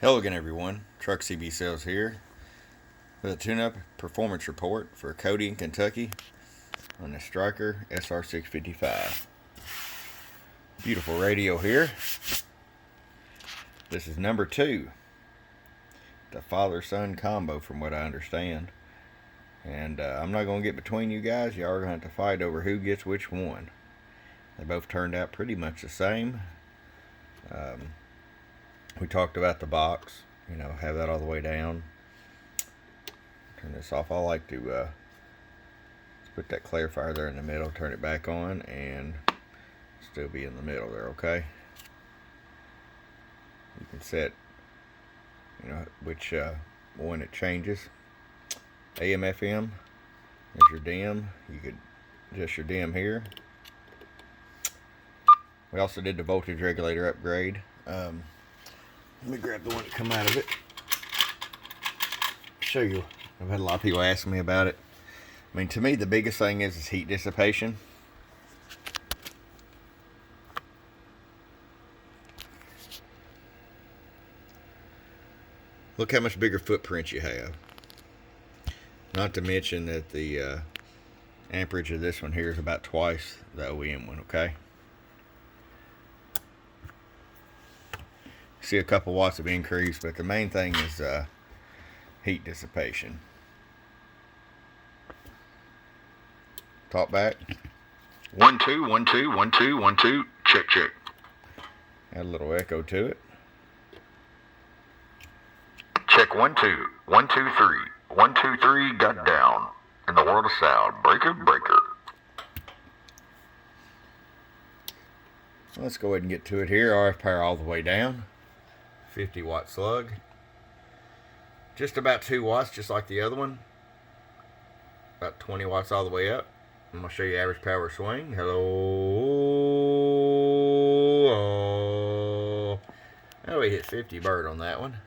Hello again, everyone. Truck CB Sales here with a tune-up performance report for Cody in Kentucky on the Stryker SR-655. Beautiful radio here. This is number 2, the father-son combo from what I understand. And I'm not going to get between you guys. Y'all are going to have to fight over who gets which one. They both turned out pretty much the same. We talked about the box, have that all the way down. Turn this off. I like to put that clarifier there in the middle, turn it back on, and still be in the middle there, okay? You can set, which one it changes. AM, FM, there's your dim. You could adjust your dim here. We also did the voltage regulator upgrade. Let me grab the one that come out of it. Show you. I've had a lot of people ask me about it. I mean, to me, the biggest thing is heat dissipation. Look how much bigger footprint you have. Not to mention that the amperage of this one here is about twice the OEM one, okay? See a couple watts of increase, but the main thing is heat dissipation. Talk back. 1 2 1 2 1 2 1 2. Check check. Add a little echo to it. Check 1 2 1 2 3 1 2 3. Got down in the world of sound. Breaker breaker. Let's go ahead and get to it here. RF power all the way down. 50 watt slug. Just about 2 watts, just like the other one. About 20 watts all the way up. I'm going to show you average power swing. Hello. Oh, we hit 50 bird on that one.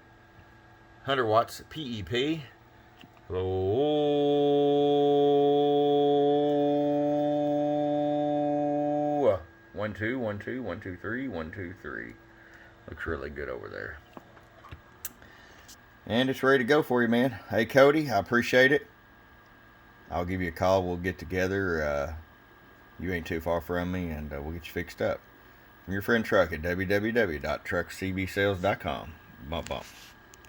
100 watts PEP. Hello. 1 2 1 2 1 2 3 1 2 3. Looks really good over there. And it's ready to go for you, man. Hey, Cody, I appreciate it. I'll give you a call. We'll get together. You ain't too far from me, and we'll get you fixed up. From your friend Truck at www.truckcbsales.com. Bump, bump.